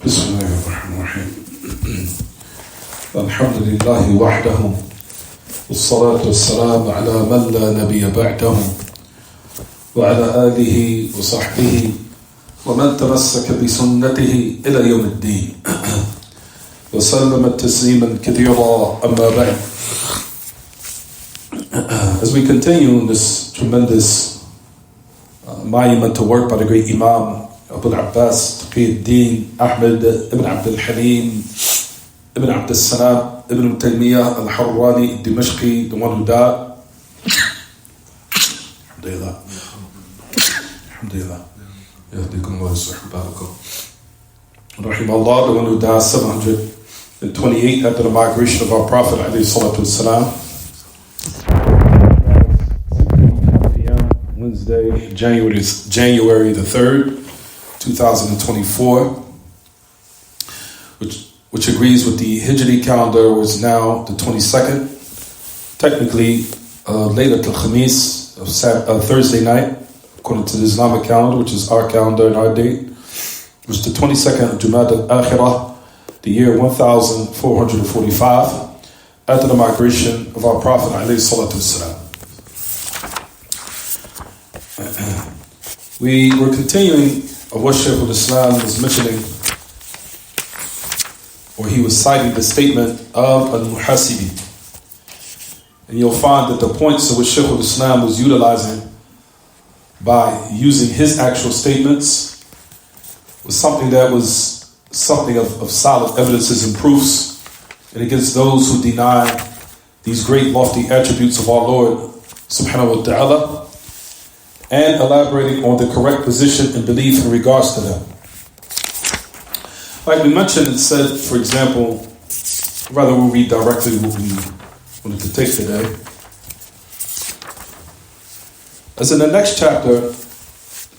بسم الله الرحمن الرحيم الحمد لله وحده والصلاة والسلام على من لا نبي بعده وعلى آله وصحبه ومن تمسك بسنته إلى يوم الدين وسلم تسليما كثيرا أما بعد. As we continue in this tremendous monumental work by the great Imam Abu Abbas Taqiyuddin Ahmed ibn Abdul Halim ibn Abdul Salam ibn Taymiyyah al-Harrani Dimashqi, the one who died. Alhamdulillah. Alhamdulillah. Yahdikumullah subhanahu Rahimahullah, the one who died 728 after the migration of our Prophet alayhi salatu wassalam. Wednesday, January the 3rd, 2024, which agrees with the Hijri calendar, which is now the 22nd. Technically, Laylatul Khamis of Thursday night, according to the Islamic calendar, which is our calendar and our date, which is the 22nd of Jumad al-Akhirah, the year 1445, after the migration of our Prophet alayhi salatu wassalam. We were continuing of what Shaykh al-Islam was mentioning, or he was citing the statement of al-Muhasibi. And you'll find that the points of which Shaykh al-Islam was utilizing by using his actual statements was something that was something of solid evidences and proofs, and against those who deny these great lofty attributes of our Lord subhanahu wa ta'ala, and elaborating on the correct position and belief in regards to them. Like we mentioned, it said, for example, rather we'll read directly what we wanted to take today. As in the next chapter,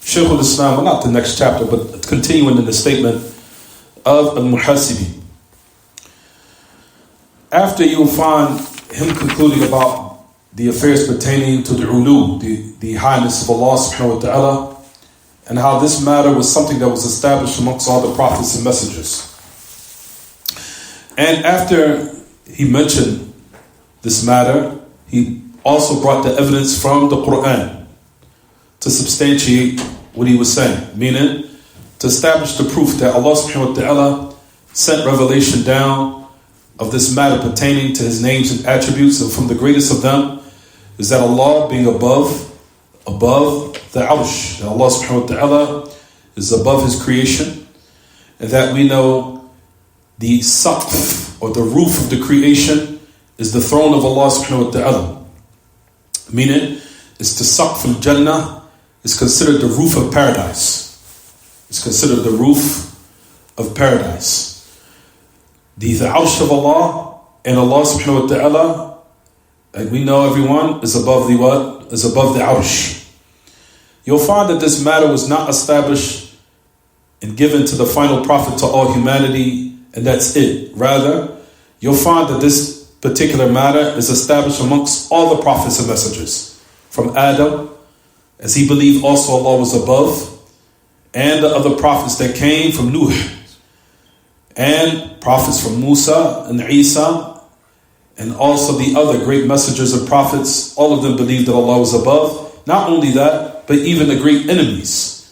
Shaykh al-Islam, well not the next chapter, but continuing in the statement of al-Muhasibi. After you'll find him concluding about the affairs pertaining to the ulu, the highness of Allah subhanahu wa ta'ala, and how this matter was something that was established amongst all the prophets and messengers. And after he mentioned this matter, he also brought the evidence from the Quran to substantiate what he was saying, meaning to establish the proof that Allah subhanahu wa ta'ala sent revelation down of this matter pertaining to his names and attributes, and from the greatest of them is that Allah being above the Arsh, that Allah subhanahu wa ta'ala is above his creation, and that we know the saqf, or the roof of the creation, is the throne of Allah subhanahu wa ta'ala. Meaning, it's the saqf al-Jannah, is considered the roof of paradise. It's considered the roof of paradise. The Arsh of Allah and Allah subhanahu wa ta'ala, and we know everyone, is above the what? Is above the Arsh. You'll find that this matter was not established and given to the final prophet to all humanity, and that's it. Rather, you'll find that this particular matter is established amongst all the prophets and messengers. From Adam, as he believed also Allah was above, and the other prophets that came from Nuh, and prophets from Musa and Isa, and also the other great messengers and prophets, all of them believed that Allah was above. Not only that, but even the great enemies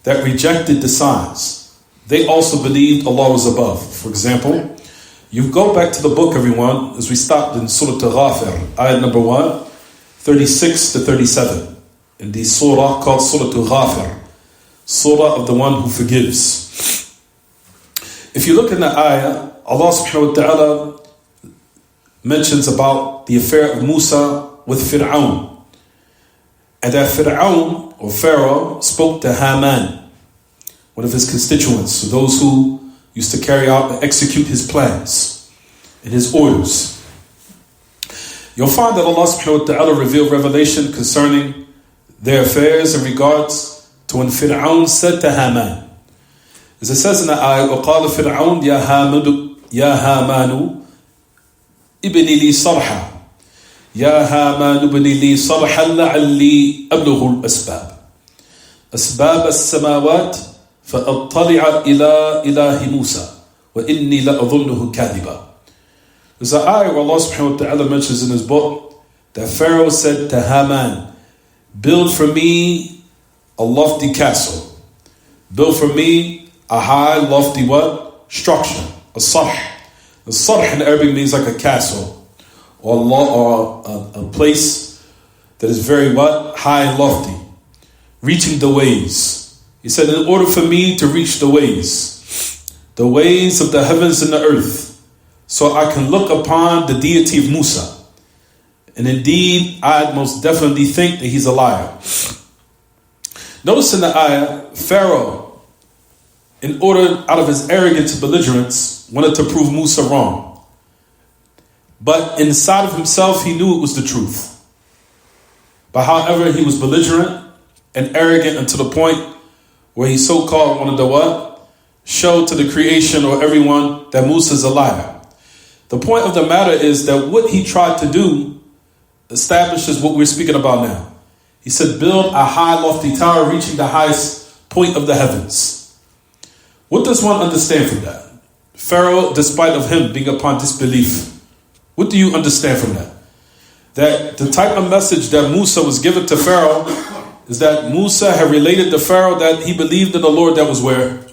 that rejected the signs, they also believed Allah was above. For example, you go back to the book, everyone, as we stopped in Surah Al-Ghafir, ayat number 1, 36 to 37, in the surah called Surah Al-Ghafir, surah of the one who forgives. If you look in the ayah, Allah subhanahu wa ta'ala mentions about the affair of Musa with Fir'aun. And that Fir'aun, or Pharaoh, spoke to Haman, one of his constituents, so those who used to carry out and execute his plans and his orders. You'll find that Allah subhanahu wa ta'ala revealed revelation concerning their affairs in regards to when Fir'aun said to Haman, as it says in the ayah, وَقَالَ فِرْعَوْنَ يَا هَامَانُ ابن لي صرحا يا هامان ابن لي صرحا لعلي أبلغ الأسباب أسباب السماوات فَأَطَّلِعَ إِلَىٰ إِلَهِ مُوسَى وَإِنِّي لَأَظُنُّهُ كَاذِبًا. There's an ayah where Allah subhanahu wa ta'ala mentions in his book that Pharaoh said to Haman, build for me a lofty castle. Build for me a high, lofty what? Structure. A sarh. A sarh in Arabic means like a castle or a place that is very what? High and lofty. Reaching the ways. He said, in order for me to reach the ways of the heavens and the earth, so I can look upon the deity of Musa. And indeed, I most definitely think that he's a liar. Notice in the ayah, Pharaoh, in order, out of his arrogance and belligerence, wanted to prove Musa wrong. But inside of himself, he knew it was the truth. But however, he was belligerent and arrogant until the point where he so-called wanted to what? Show to the creation or everyone that Musa is a liar. The point of the matter is that what he tried to do establishes what we're speaking about now. He said, build a high lofty tower reaching the highest point of the heavens. What does one understand from that? Pharaoh, despite of him being upon disbelief, what do you understand from that? That the type of message that Musa was given to Pharaoh is that Musa had related to Pharaoh that he believed in the Lord that was where?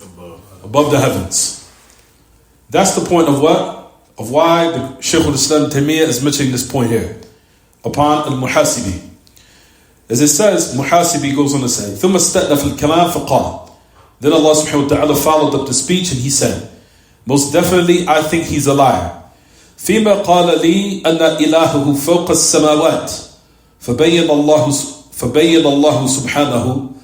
Above the heavens. That's the point of what? Of why the Shaykh al-Islam Taymiyyah is mentioning this point here. Upon al-Muhasibi. As it says, Muhasibi goes on to say, ثُمَّ اسْتَأْنَفَ الْكَلَامَ فَقَالَ. Then Allah subhanahu wa ta'ala followed up the speech and he said, most definitely I think he's a liar. فِيمَا قَالَ لِي أَنَّ إِلَهُهُ فَوْقَ السَّمَاوَاتِ فَبَيَّنَ اللَّهُ سُبْحَانَهُ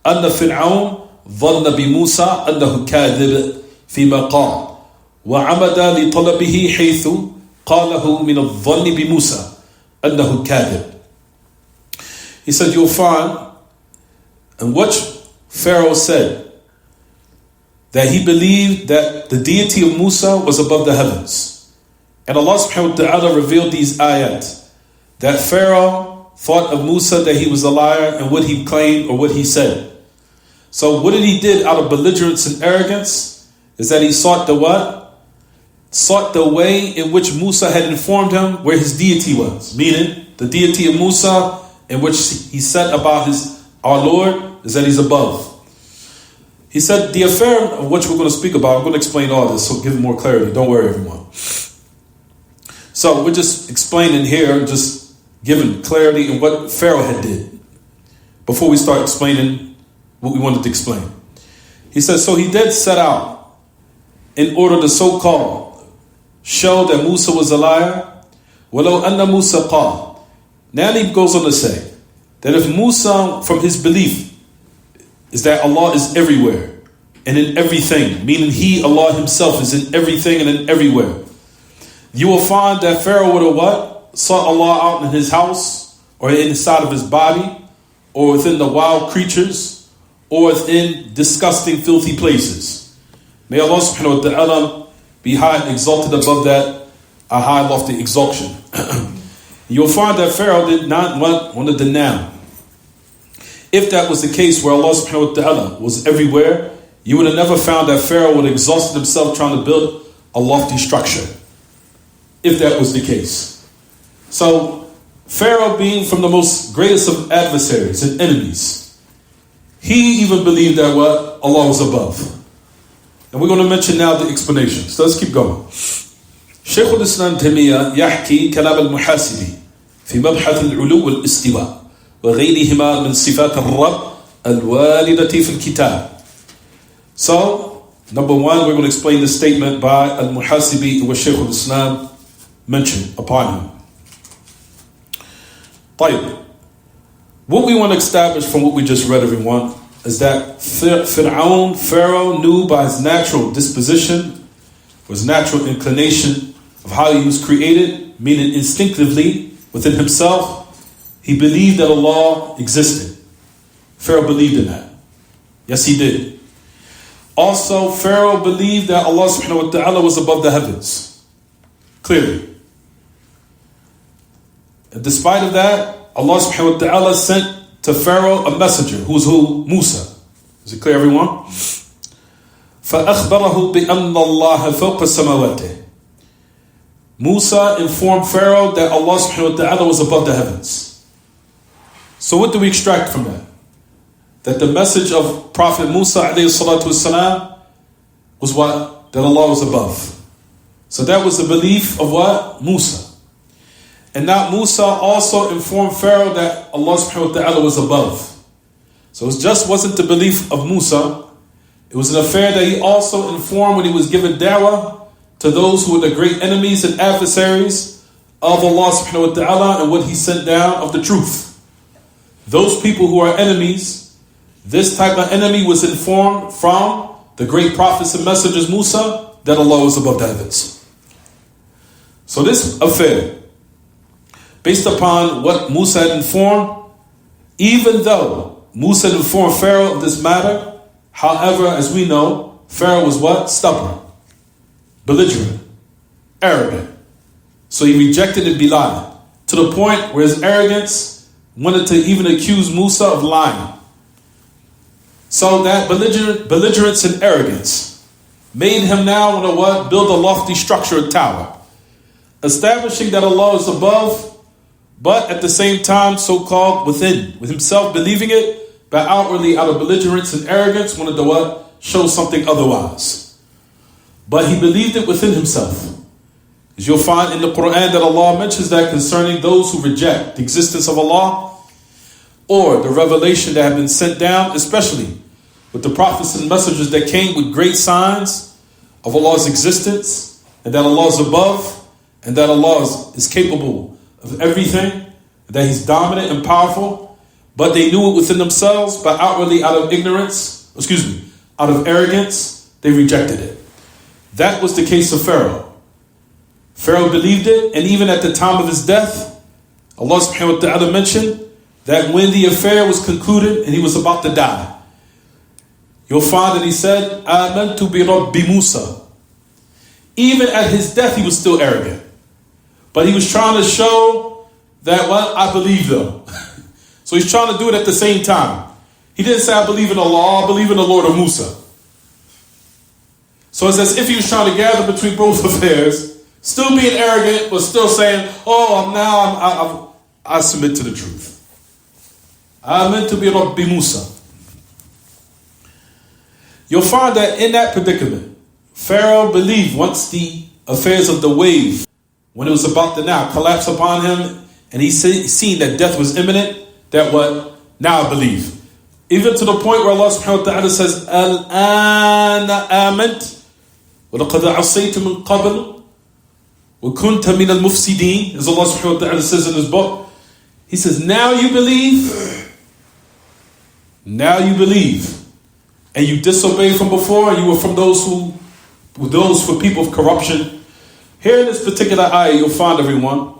أَنَّ فِرْعَوْنَ ظَنَّ بِمُوسَى أَنَّهُ كَاذِبٌ فِيمَا قَالَ وعمد لطلبه حيث قاله من الظن بموسى أنه كاذب. He said, you'll find, and what Pharaoh said, that he believed that the deity of Musa was above the heavens. And Allah subhanahu wa ta'ala revealed these ayat, that Pharaoh thought of Musa that he was a liar and what he claimed or what he said. So what he did out of belligerence and arrogance is that he sought the what? Sought the way in which Musa had informed him where his deity was. Meaning, the deity of Musa in which he said about our Lord is that he's above. He said, the affair of which we're going to speak about, I'm going to explain all this, so give it more clarity. Don't worry, everyone. So we're just explaining here, just giving clarity in what Pharaoh had did before we start explaining what we wanted to explain. He says, so he did set out in order to so-called show that Musa was a liar. وَلَوْ أَنَّ مُوسَى قَالَ. Now he goes on to say that if Musa, from his belief, is that Allah is everywhere and in everything, meaning he, Allah himself, is in everything and in everywhere, you will find that Pharaoh would have what? Sought Allah out in his house, or inside of his body, or within the wild creatures, or within disgusting, filthy places. May Allah subhanahu wa ta'ala be high and exalted above that, a high lofty exaltation. You'll find that Pharaoh did not want to deny. If that was the case where Allah subhanahu wa ta'ala was everywhere, you would have never found that Pharaoh would have exhausted himself trying to build a lofty structure. If that was the case. So, Pharaoh being from the most greatest of adversaries and enemies, he even believed that what? Allah was above. And we're going to mention now the explanation. So let's keep going. Shaykh al-Islam Taymiyyah يحكي كلام المحاسبي في مبحث العلو والاستواء وغيرهما من صفات الرب الواردة في الكتاب. So, number one, we're going to explain the statement by al-Muhasibi what Shaykh al-Islam mentioned upon him. طيب. What we want to establish from what we just read, everyone, is that Pharaoh knew by his natural disposition, his natural inclination of how he was created, meaning instinctively within himself, he believed that Allah existed. Pharaoh believed in that. Yes, he did. Also, Pharaoh believed that Allah subhanahu wa ta'ala was above the heavens. Clearly. And despite of that, Allah subhanahu wa ta'ala sent to Pharaoh a messenger, who's who? Musa. Is it clear, everyone? فأخبره بأن الله فوق سماواته. Musa informed Pharaoh that Allah subhanahu wa ta'ala was above the heavens. So what do we extract from that? That the message of Prophet Musa alayhi salatu wasalam was what? That Allah was above. So that was the belief of what? Musa. And now Musa also informed Pharaoh that Allah subhanahu wa ta'ala was above. So it wasn't the belief of Musa. It was an affair that he also informed when he was given da'wah to those who were the great enemies and adversaries of Allah subhanahu wa ta'ala and what he sent down of the truth. Those people who are enemies, this type of enemy was informed from the great prophets and messengers Musa that Allah was above the heavens. So this affair, based upon what Musa had informed, even though Musa informed Pharaoh of this matter, however, as we know, Pharaoh was what? Stubborn, belligerent, arrogant. So he rejected and belied to the point where his arrogance wanted to even accuse Musa of lying. So that belligerence and arrogance made him now want to what? Build a lofty structure, a tower, establishing that Allah is above, but at the same time so-called within, with himself believing it, but outwardly out of belligerence and arrogance wanted to what? Show something otherwise. But he believed it within himself. As you'll find in the Quran that Allah mentions that concerning those who reject the existence of Allah or the revelation that have been sent down, especially with the prophets and messengers that came with great signs of Allah's existence, and that Allah is above, and that Allah is capable of everything, that He's dominant and powerful, but they knew it within themselves, but outwardly out of out of arrogance, they rejected it. That was the case of Pharaoh. Pharaoh believed it, and even at the time of his death, Allah subhanahu wa ta'ala mentioned that when the affair was concluded and he was about to die, you'll find that he said, Amantu bi Rabbi Musa. Even at his death, he was still arrogant. But he was trying to show that, well, I believe though. So he's trying to do it at the same time. He didn't say, I believe in Allah, I believe in the Lord of Musa. So it's as if he was trying to gather between both affairs, still being arrogant, but still saying, I submit to the truth. I meant to be Rabbi Musa. You'll find that in that predicament, Pharaoh believed once the affairs of the wave, when it was about to now collapse upon him, and he seen that death was imminent, that what? Now I believe. Even to the point where Allah subhanahu wa ta'ala says, Al-ana amant, وَلَقَدْ عَصَيْتُ مِنْ قَبْلُ وَكُنْتَ مِنَ الْمُفْسِدِينَ, as Allah subhanahu wa ta'ala says in his book. He says, now you believe. Now you believe. And you disobeyed from before, and you were from those for people of corruption. Here in this particular ayah, you'll find everyone,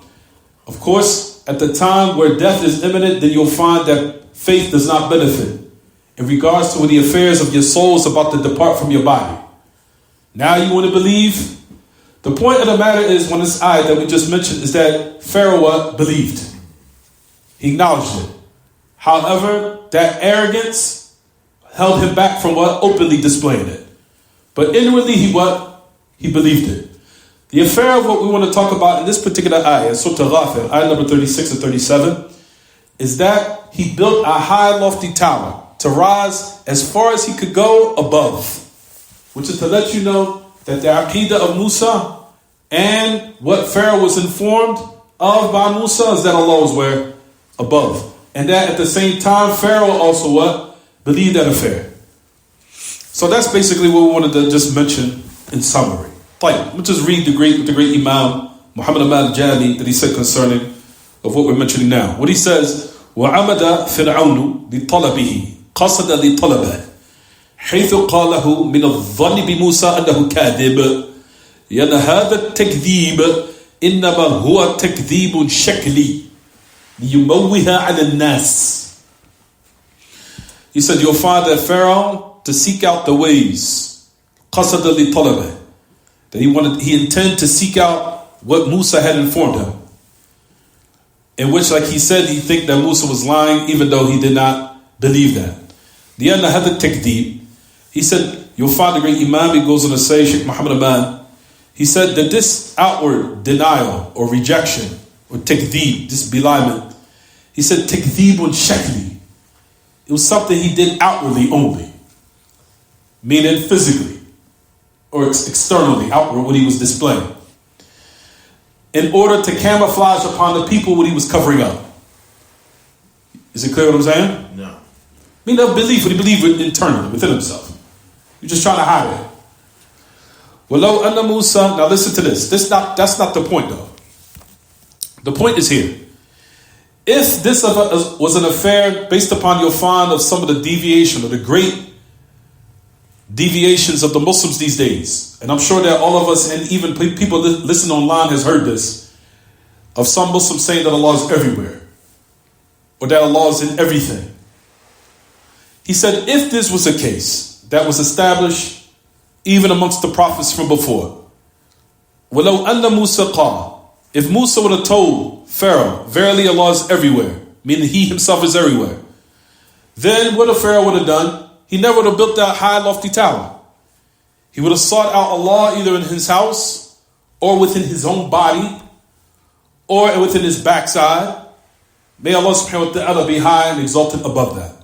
of course, at the time where death is imminent, then you'll find that faith does not benefit in regards to the affairs of your soul is about to depart from your body. Now you want to believe? The point of the matter is, when this ayah that we just mentioned, is that Pharaoh believed. He acknowledged it. However, that arrogance held him back from openly displaying it. But inwardly, he believed it. The affair of what we want to talk about in this particular ayah, Surah Ghafir, ayah number 36 and 37, is that he built a high lofty tower to rise as far as he could go above, which is to let you know that the aqidah of Musa and what Pharaoh was informed of by Musa is that Allah was where? Above. And that at the same time, Pharaoh also believed that affair. So that's basically what we wanted to just mention in summary. We'll just read the great Imam Muhammad al-Jami that he said concerning of what we're mentioning now. What he says, وَعَمَدَ فِرْعَوْنُ لِطَلَبِهِ قَصَدَ لِطَلَبَهِ حيث قاله من الظن بموسى أنه كاذب لأن هذا التكذيب إنما هو تكذيب شكلي ليموه على الناس. He said, you'll find that Pharaoh to seek out the ways قصد لطلبه, that he intended to seek out what Musa had informed him, in which, like he said, he think that Musa was lying even though he did not believe that. لأن هذا التكذيب, he said, you'll find the great Imam, he goes on to say, Shaykh Muhammad Aman, he said that this outward denial or rejection or takdeeb, this beliement, he said takdeebun shakli. It was something he did outwardly only, meaning physically or externally, outward, what he was displaying, in order to camouflage upon the people what he was covering up. Is it clear what I'm saying? No. I mean, they'll believe what he believed internally, within himself. You're just trying to hide it. Walau anna Musa, now listen to this. That's not the point though. The point is here. If this was an affair based upon your find of some of the deviation or the great deviations of the Muslims these days, and I'm sure that all of us and even people listening online has heard this, of some Muslims saying that Allah is everywhere or that Allah is in everything. He said if this was a case that was established even amongst the prophets from before, وَلَوْ أَنَّ مُوسَى قَالَ, if Musa would have told Pharaoh, verily Allah is everywhere, meaning he himself is everywhere, then what Pharaoh would have done? He never would have built that high lofty tower. He would have sought out Allah either in his house or within his own body or within his backside. May Allah subhanahu wa ta'ala be high and exalted above that.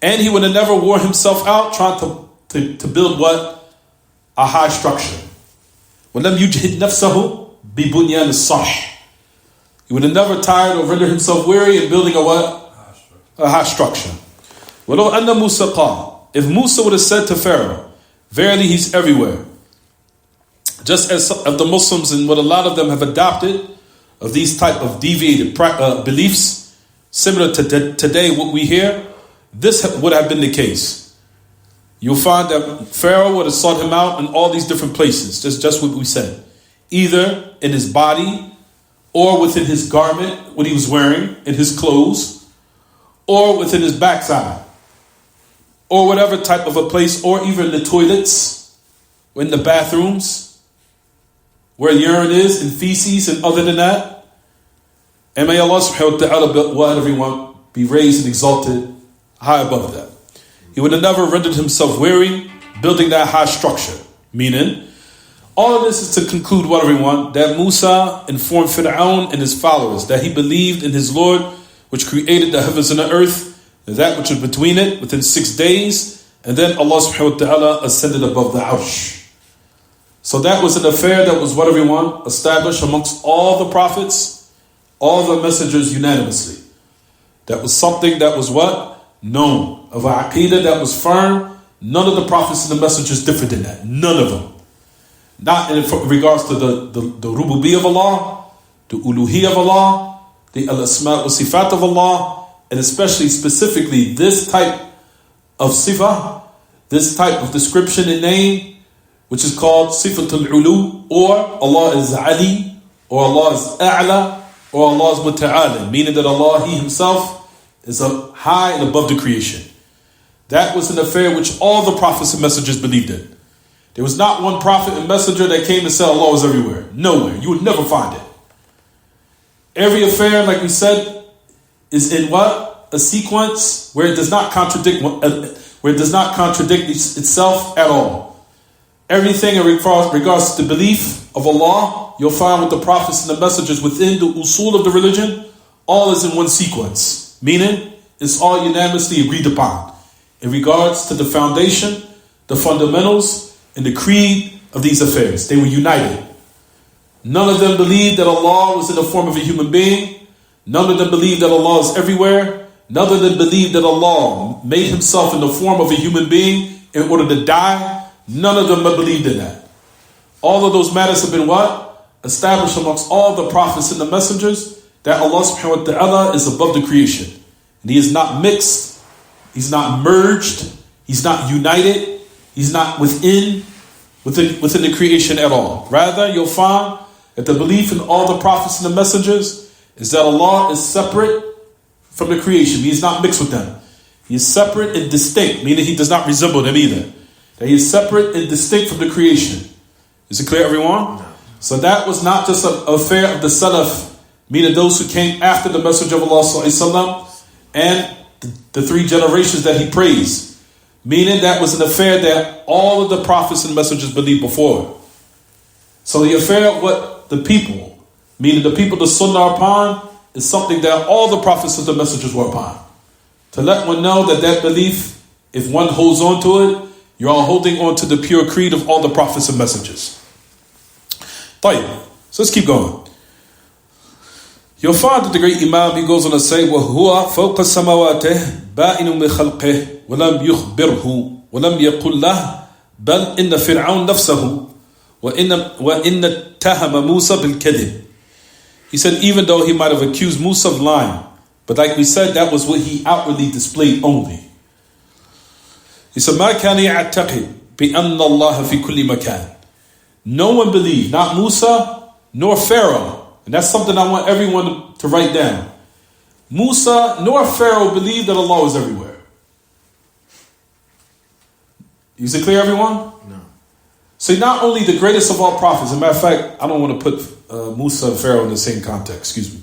And he would have never wore himself out trying to build what? A high structure. وَلَمْ يُجْهِدْ نَفْسَهُ بِبُنْيَانِ الصَّحْ. He would have never tired or rendered himself weary in building a what? A high structure. وَلَوْ أَنَّ مُوسَى قَالَ, if Musa would have said to Pharaoh, verily he's everywhere. Just as of the Muslims and what a lot of them have adopted of these type of deviated beliefs, similar to today what we hear, this would have been the case. You'll find that Pharaoh would have sought him out in all these different places, just what we said. Either in his body, or within his garment, what he was wearing, in his clothes, or within his backside, or whatever type of a place, or even the toilets, or in the bathrooms, where urine is, and feces, and other than that. And may Allah subhanahu wa ta'ala everyone be raised and exalted high above that. He would have never rendered himself weary building that high structure. Meaning, all of this is to conclude what everyone, that Musa informed Fir'aun and his followers that he believed in his Lord, which created the heavens and the earth, and that which was between it within 6 days, and then Allah subhanahu wa ta'ala ascended above the arsh. So that was an affair that was what everyone established amongst all the prophets, all the messengers unanimously. That was something that was what? Known. Of our aqidah that was firm. None of the prophets and the messengers differed in that. None of them. Not in regards to the rububiyyah of Allah, the uluhiyyah of Allah, the al-asma' wa sifat of Allah, and especially specifically this type of sifah, this type of description and name, which is called sifatul ulu, or Allah is Ali, or Allah is a'la, or Allah is muta'ala, meaning that Allah, He Himself, is up high and above the creation. That was an affair which all the prophets and messengers believed in. There was not one prophet and messenger that came and said Allah was everywhere. Nowhere. You would never find it. Every affair, like we said, is in what? A sequence where it does not contradict itself at all. Everything in regards to the belief of Allah, you'll find with the prophets and the messengers within the usul of the religion, all is in one sequence. Meaning, it's all unanimously agreed upon in regards to the foundation, the fundamentals, and the creed of these affairs. They were united. None of them believed that Allah was in the form of a human being. None of them believed that Allah is everywhere. None of them believed that Allah made Himself in the form of a human being in order to die. None of them believed in that. All of those matters have been what? Established amongst all the prophets and the messengers, that Allah subhanahu wa ta'ala is above the creation. And He is not mixed. He's not merged. He's not united. He's not within the creation at all. Rather, you'll find that the belief in all the prophets and the messengers is that Allah is separate from the creation. He is not mixed with them. He is separate and distinct, meaning He does not resemble them either. That He is separate and distinct from the creation. Is it clear, everyone? No. So that was not just an affair of the Salaf, meaning those who came after the Messenger of Allah sallallahu alaihi wasallam and the 3 generations that he praised. Meaning that was an affair that all of the prophets and messengers believed before. So the affair of what the people, meaning the people the Sunnah are upon, is something that all the prophets and the messengers were upon. To let one know that belief, if one holds on to it, you're all holding on to the pure creed of all the prophets and messengers. طيب. So let's keep going. You'll find that the great Imam, he goes on to say, وَهُوَ فَوْقَ السَّمَوَاتِ بَائِنٌ بِخَلْقِهِ وَلَمْ يُخْبِرْهُ وَلَمْ يَقُلْ لَهُ بَلْ إِنَّ فِرْعَوْنَ نَفْسَهُ وَإِنَّ اتَّهَمَ مُوسَى بِالْكَذِبِ. He said even though he might have accused Musa of lying, but like we said, that was what he outwardly displayed only. He said, مَا كَانَ يَعْتَقِدْ بِأَنَّ اللَّهَ فِي كُلِّ مَكَانٍ. No one believed, not Musa nor Pharaoh. And that's something I want everyone to write down. Musa nor Pharaoh believed that Allah was everywhere. Is it clear, everyone? No. So not only the greatest of all prophets, as a matter of fact, I don't want to put Musa and Pharaoh in the same context, excuse me.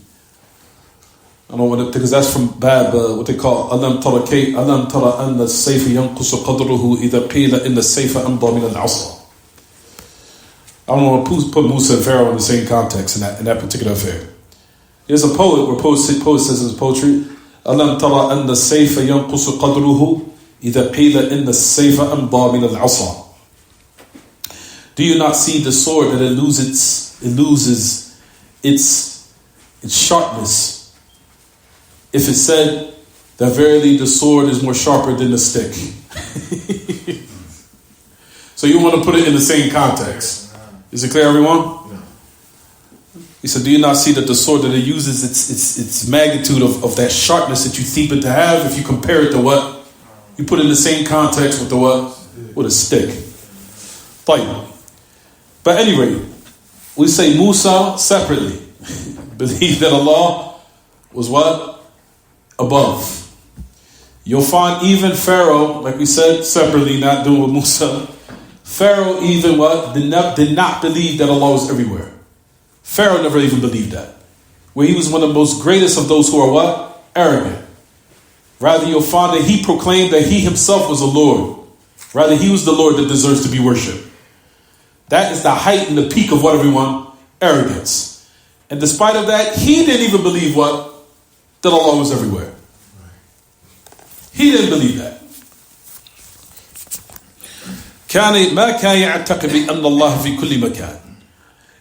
I don't want to, because that's from Bab, what they call Alam tara anna as-sayfa yanqusu qadruhu idha qila inna as-sayfa amda min al-'asa. I don't want to put Musa and Pharaoh in the same context in that particular affair. There's a poet where poet says in his poetry, Alam tara anna as-sayfa yanqusu qadruhu idha qila inna as-sayfa amda min al-'asa. Do you not see the sword that it loses its sharpness if it said that verily the sword is more sharper than the stick? So you want to put it in the same context. Is it clear, everyone? No. He said, do you not see that the sword that it uses its magnitude of that sharpness that you think it to have, if you compare it to what? You put it in the same context with the what? With a stick. Fine. But anyway, we say Musa separately believed that Allah was what? Above. You'll find even Pharaoh, like we said, separately, not doing with Musa. Pharaoh even what? Did not believe that Allah was everywhere. Pharaoh never even believed that. Where he was one of the most greatest of those who are what? Arrogant. Rather, you'll find that he proclaimed that he himself was a Lord. Rather, he was the Lord that deserves to be worshipped. That is the height and the peak of what, everyone? Arrogance. And despite of that, he didn't even believe what? That Allah was everywhere. He didn't believe that. ما كان يعتقد بأن الله في كل مكان.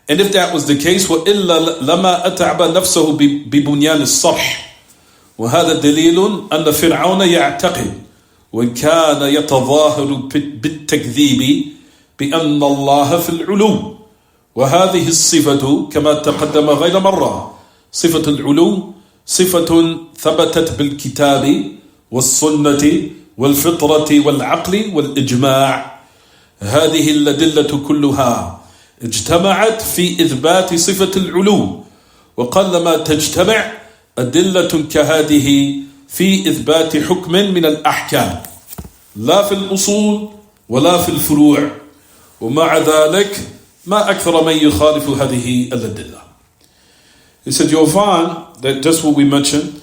And if that was the case, وإلا لما أتعب نفسه ببنيان الصرح. وهذا دليل أن فرعون يعتقد وإن كان يتظاهر بالتكذيب بأن الله في العلو. وهذه الصفة كما تقدم غير مرة صفة العلو صفة ثبتت بالكتاب والسنة والفطرة والعقل والإجماع. هذه الأدلة كلها اجتمعت في إثبات صفة العلو وقلما تجتمع أدلة كهذه في إثبات حكم من الأحكام لا في الأصول ولا في الفروع ومع ذلك ما أكثر من يخالف هذه الأدلة. He said you'll find that just what we mentioned,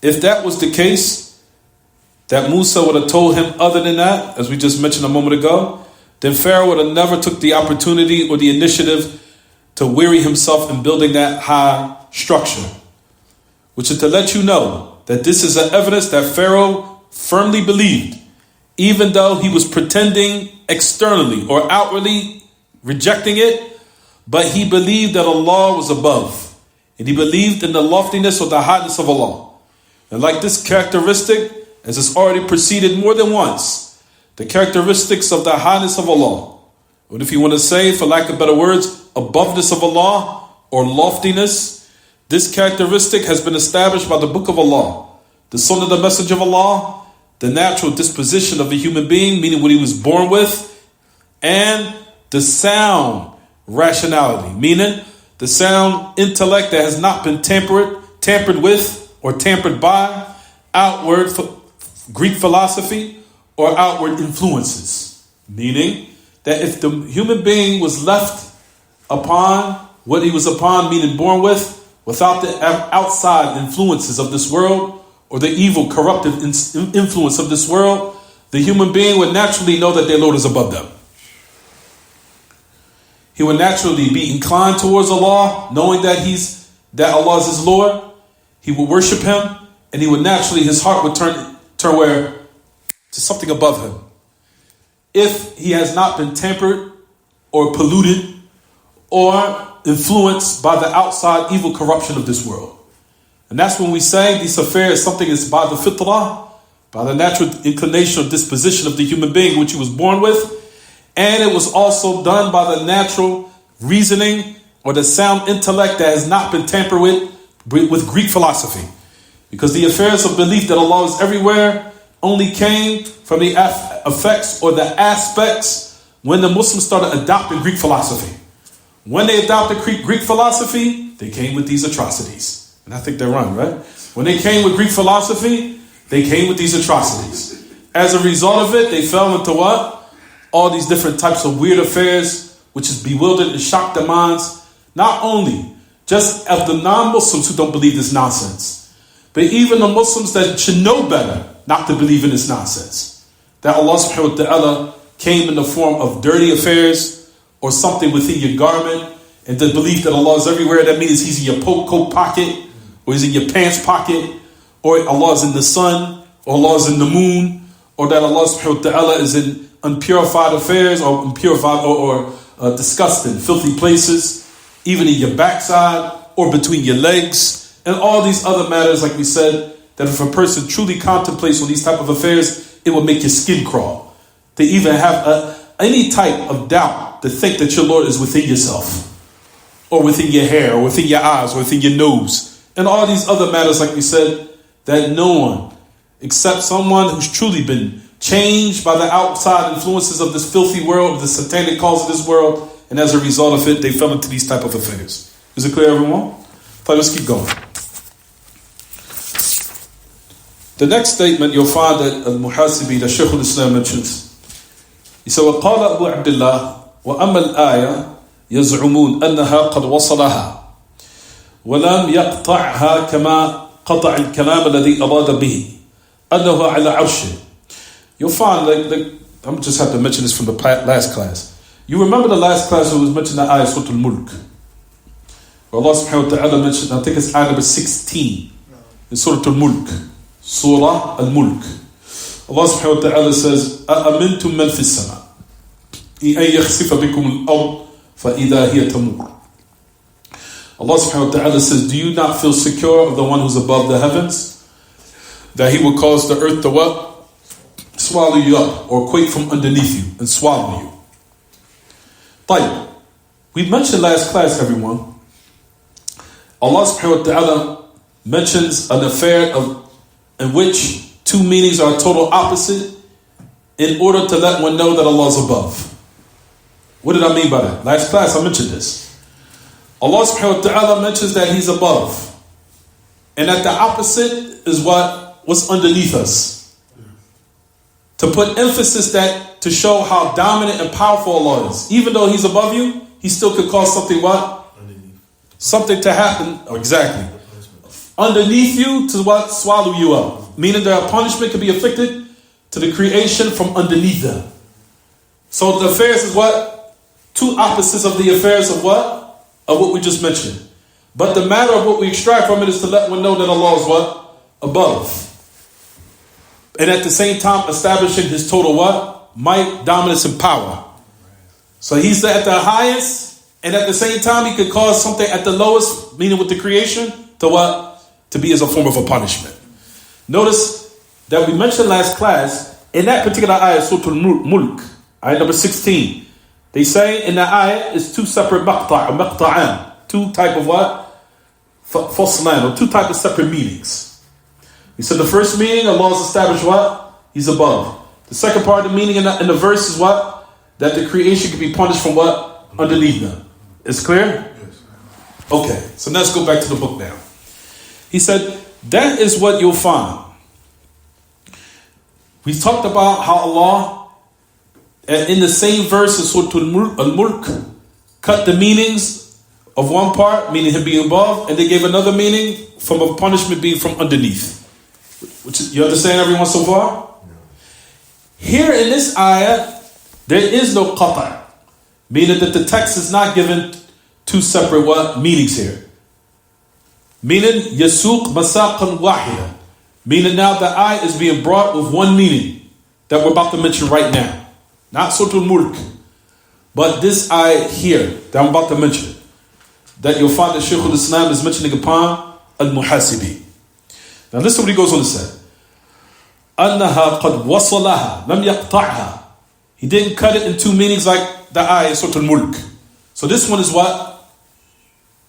if that was the case, that Musa would have told him other than that, as we just mentioned a moment ago, then Pharaoh would have never took the opportunity or the initiative to weary himself in building that high structure. Which is to let you know that this is an evidence that Pharaoh firmly believed, even though he was pretending externally or outwardly rejecting it, but he believed that Allah was above. And he believed in the loftiness or the highness of Allah. And like this characteristic, as it's already preceded more than once, the characteristics of the highness of Allah, or if you want to say, for lack of better words, aboveness of Allah or loftiness, this characteristic has been established by the Book of Allah, the Sunnah of the Messenger of Allah, the natural disposition of a human being, meaning what he was born with, and the sound rationality, meaning the sound intellect that has not been tampered with or tampered by outward Greek philosophy or outward influences. Meaning that if the human being was left upon what he was upon, meaning born with, without the outside influences of this world or the evil corruptive influence of this world, the human being would naturally know that their Lord is above them. He would naturally be inclined towards Allah, knowing that Allah is his Lord. He would worship him, and he would naturally, his heart would turn where? To something above him. If he has not been tempered or polluted or influenced by the outside evil corruption of this world. And that's when we say this affair is something that's by the fitrah, by the natural inclination or disposition of the human being which he was born with, and it was also done by the natural reasoning or the sound intellect that has not been tampered with Greek philosophy. Because the affairs of belief that Allah is everywhere only came from the effects or the aspects when the Muslims started adopting Greek philosophy. When they adopted Greek philosophy, they came with these atrocities. And I think they're wrong, right? When they came with Greek philosophy, they came with these atrocities. As a result of it, they fell into what? All these different types of weird affairs, which has bewildered and shocked their minds, not only just of the non-Muslims who don't believe this nonsense, but even the Muslims that should know better not to believe in this nonsense. That Allah subhanahu wa ta'ala came in the form of dirty affairs or something within your garment, and the belief that Allah is everywhere. That means he's in your coat pocket, or he's in your pants pocket, or Allah is in the sun, or Allah is in the moon, or that Allah subhanahu wa ta'ala is in unpurified affairs, or unpurified or disgusting, filthy places, even in your backside or between your legs, and all these other matters, like we said, that if a person truly contemplates on these type of affairs, it will make your skin crawl. To even have any type of doubt to think that your Lord is within yourself, or within your hair, or within your eyes, or within your nose, and all these other matters, like we said, that no one except someone who's truly been changed by the outside influences of this filthy world, of the satanic cause of this world, and as a result of it, they fell into these type of affairs. Is it clear, everyone? Let's keep going. The next statement you'll find that Al-Muhasibi, the Shaykh al-Islam mentions. He said, وَقَالَ أَبُو عَبْدِ اللَّهِ وَأَمَّا الْآيَةِ يَزْعُمُونَ أَنَّهَا قَدْ وَصَلَهَا وَلَمْ يَقْطَعْهَا كَمَا قَطَعَ الْكَلَامَ الَّذِي أَرَادَ بِهِ أَنَّهُ عَلَى عَرْشِهِ. You'll find, I'm just have to mention this from the last class. You remember the last class where it was mentioned the ayah Surah Al-Mulk, where Allah subhanahu wa ta'ala mentioned, I think it's ayah number 16 in Surah Al-Mulk. Surah Al-Mulk. Allah subhanahu wa ta'ala says, أَأَمِنْتُم مَّن فِي السَّمَاءِ أَن يَخْسِفَ بِكُمُ الْأَرْضَ فَإِذَا هِيَ تَمُورُ. Allah subhanahu wa ta'ala says, do you not feel secure of the one who's above the heavens, that he will cause the earth to what? Swallow you up, or quake from underneath you and swallow you. طيب. We mentioned last class, everyone, Allah subhanahu wa ta'ala mentions an affair in which two meanings are total opposite in order to let one know that Allah is above. What did I mean by that? Last class I mentioned this. Allah subhanahu wa ta'ala mentions that he's above, and that the opposite is what's underneath us. To put emphasis that to show how dominant and powerful Allah is. Even though he's above you, he still could cause something what? Underneath. Something to happen. Oh, exactly. Underneath you to what? Swallow you up. Meaning that a punishment could be afflicted to the creation from underneath them. So the affairs is what? Two opposites of the affairs of what? Of what we just mentioned. But the matter of what we extract from it is to let one know that Allah is what? Above. And at the same time establishing his total what? Might, dominance, and power. So he's at the highest, and at the same time he could cause something at the lowest, meaning with the creation, to what? To be as a form of a punishment. Notice that we mentioned last class, in that particular ayah, Surah Al-Mulk, ayah number 16, they say in the ayah is two separate maqta'an, two type of what? Faslan, or two type of separate meanings. He said the first meaning, Allah has established what? He's above. The second part of the meaning in the verse is what? That the creation can be punished from what? Underneath them. It's clear? Yes. Okay, so let's go back to the book now. He said, that is what you'll find. We talked about how Allah, in the same verse in Surah Al-Mulk, cut the meanings of one part, meaning him being above, and they gave another meaning from a punishment being from underneath. Which you understand everyone so far? Here in this ayah, there is no qata', meaning that the text is not given two separate what meanings here. Meaning, yasuq masaqan wahida. Meaning now the ayah is being brought with one meaning that we're about to mention right now. Not Surah Al-Mulk, but this ayah here that I'm about to mention. That you'll find that Shaykh al-Islam is mentioning upon al-Muhasibi. Now listen to what he goes on to say. أَنَّهَا قَدْ وَصَلَهَا لَمْ يَقْطَعْهَا. He didn't cut it in two meanings like the ayah in Surah Al-Mulk. So this one is what?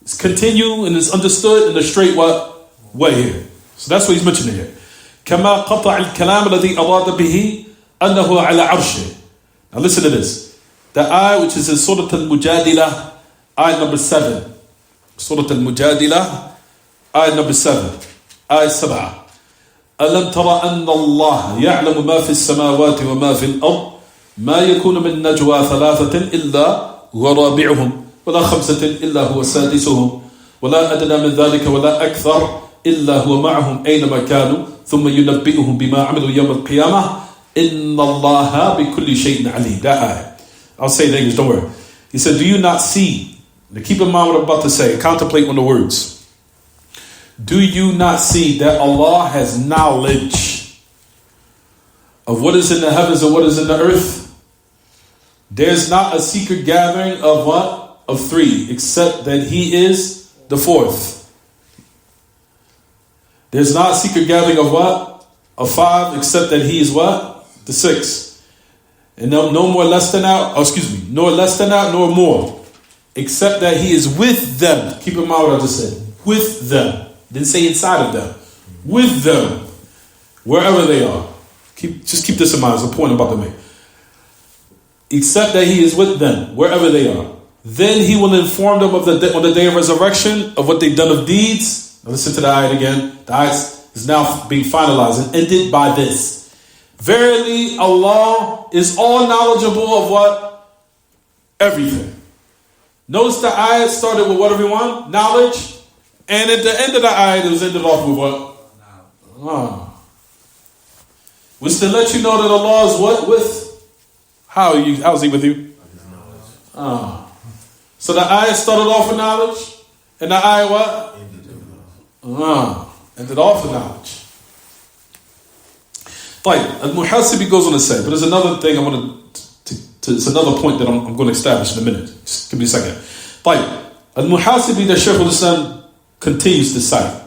It's continue and it's understood in a straight what? Way here. So that's what he's mentioning here. كَمَا قَطَعِ الْكَلَامَ الَّذِي أَرَادَ بِهِ أَنَّهُ عَلَى عَرْشِهِ. Now listen to this. The ayah which is in Surah Al-Mujadilah, ayah number 7. Surah Al-Mujadilah, ayah number 7. Ayah 7. أَلَمْ تَرَ أَنَّ اللَّهَ يَعْلَمُ مَا فِي السَّمَاوَاتِ وَمَا فِي الْأَرْضِ مَا يَكُونُ مِن نَجْوَى ثَلَاثَةٍ إِلَّا هُوَ رَابِعُهُمْ وَلَا خَمْسَةٍ إِلَّا هُوَ سَادِسُهُمْ وَلَا أَدْنَى مِن ذَلِكَ وَلَا أَكْثَرَ إِلَّا هُوَ مَعَهُمْ أَيْنَمَا كَانُوا ثُمَّ يُنَبِّئُهُم بِمَا عَمِلُوا يَوْمَ الْقِيَامَةِ إِنَّ اللَّهَ بِكُلِّ شَيْءٍ عَلِيمٌ. That ayah. I'll say it in English, don't worry. He said, do you not see? Now keep in mind what I'm about to say. Contemplate on the words. Do you not see that Allah has knowledge of what is in the heavens and what is in the earth? There's not a secret gathering of what? Of three, except that He is the fourth. There's not a secret gathering of what? Of five, except that He is what? The sixth. And no more less than that, nor less than that, nor more. Except that He is with them. Keep in mind what I just said. With them. Didn't say inside of them. With them. Wherever they are. Just keep this in mind. It's a point I'm about to make. Except that He is with them. Wherever they are. Then He will inform them on the day of resurrection of what they've done of deeds. Now listen to the ayat again. The ayat is now being finalized and ended by this. Verily Allah is all knowledgeable of what? Everything. Notice the ayat started with what, everyone? Knowledge. And at the end of the ayat, it was ended off with what? Which to let you know that Allah is what? With? How is He with you? So the ayat started off with knowledge. And the ayat what? Ended off with knowledge. Al-Muhasibi goes on to say, but there's another thing I want to it's another point that I'm going to establish in a minute. Just give me a second. Al-Muhasibi, the Shaykh al-Islam continues to cite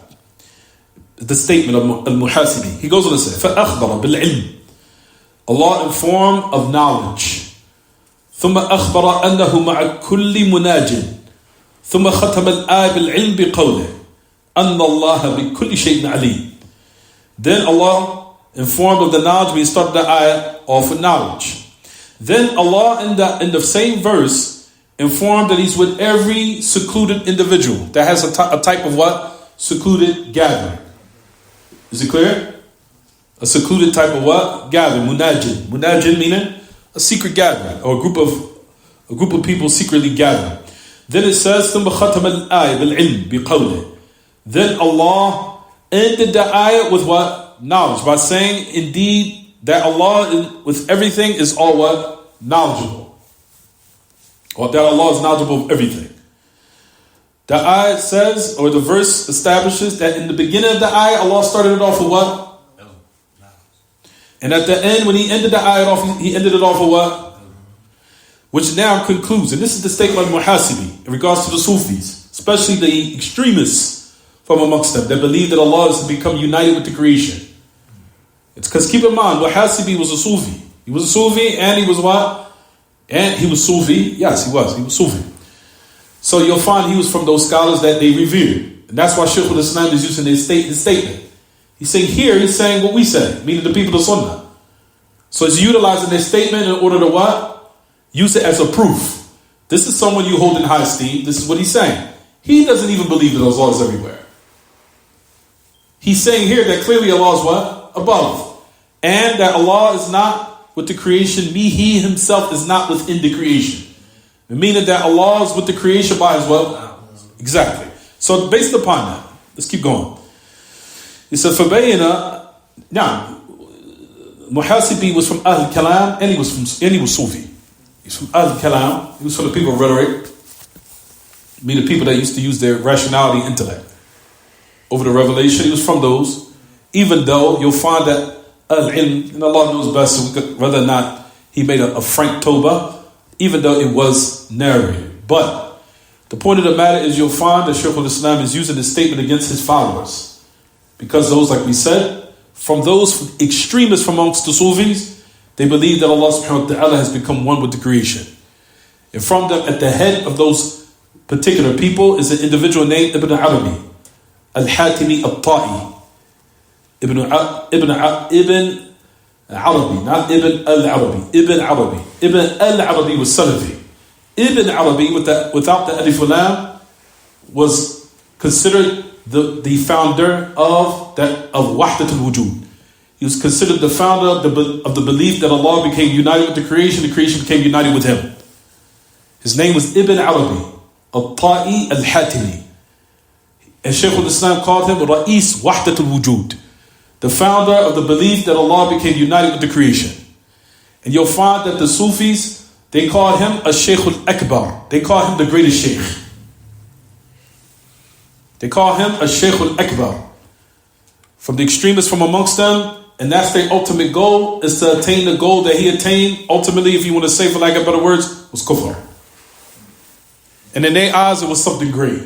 the statement of Al-Muhasibi. He goes on to say, فَأَخْبَرَ بِالْعِلْمِ. Allah informed of knowledge. ثُمَّ أَخْبَرَ أَنَّهُ مَعَ كُلِّ مُنَاجٍ ثُمَّ خَتَمَ الْآيَةَ بِالْعِلْمِ بِقَوْلِهِ أَنَّ اللَّهَ بِكُلِّ شَيْءٍ عَلِيمٌ. Then Allah informed of the knowledge. We started the ayah off with knowledge. Then Allah in the same verse informed that He's with every secluded individual that has a type of what? Secluded gathering. Is it clear? A secluded type of what? Gathering. Munajin. Munajin meaning a secret gathering, or a group of people secretly gathering. Then it says, ثُمَّ خَتَمَ الْآيَةَ بِالْعِلْمِ بِقَوْلِهِ. Then Allah ended the ayah with what? Knowledge. By saying, indeed, that Allah with everything is all what? Knowledgeable. Or that Allah is knowledgeable of everything. The ayah says, or the verse establishes that in the beginning of the ayah, Allah started it off with what? And at the end, when He ended the ayah off, He ended it off with what? Which now concludes, and this is the statement of Muhasibi in regards to the Sufis, especially the extremists from amongst them that believe that Allah has become united with the creation. It's because keep in mind, Muhasibi was a Sufi. He was a Sufi and he was what? And he was Sufi. Yes, he was. He was Sufi. So you'll find he was from those scholars that they revered. And that's why Shaykh al-Islam is using his statement. He's saying what we say, meaning the people of Sunnah. So he's utilizing their statement in order to what? Use it as a proof. This is someone you hold in high esteem. This is what he's saying. He doesn't even believe that Allah is everywhere. He's saying here that clearly Allah is what? Above. And that Allah is not with the creation, He Himself is not within the creation. Meaning that Allah is with the creation by His will. Exactly. So based upon that, let's keep going. He said, فَبَيْنَا. Now, Muhasibi was from Ahl Kalam, and he was Sufi. He's from Ahl Kalam. He was from the people of rhetoric, meaning people that used to use their rationality, intellect over the revelation. He was from those. Even though you'll find that Al-Ilm, and Allah knows best whether or not he made a frank tawbah, even though it was narrated. But the point of the matter is, you'll find that Shaykh al-Islam is using this statement against his followers, because those, like we said, from those extremists from amongst the Sufis, they believe that Allah subhanahu wa ta'ala has become one with the creation. And from them, at the head of those particular people, is an individual named Ibn Arabi, Al-Hatimi Al-Ta'i. Ibn Arabi, not Ibn Al-Arabi. Ibn Arabi. Ibn Al-Arabi was Salafi. Ibn Arabi, without the alif lam, was considered the founder of Wahdat al-Wujud. He was considered the founder of the belief that Allah became united with the creation became united with him. His name was Ibn Arabi, Al-Ta'i Al-Hatimi. And Shaykh al-Islam called him Ra'is Wahdat al-Wujud, the founder of the belief that Allah became united with the creation. And you'll find that the Sufis, they call him a Shaykh al-Akbar. They call him the greatest Shaykh. They call him a Shaykh al-Akbar. From the extremists from amongst them, and that's their ultimate goal, is to attain the goal that he attained. Ultimately, if you want to say for lack of better words, was kufr. And in their eyes, it was something great.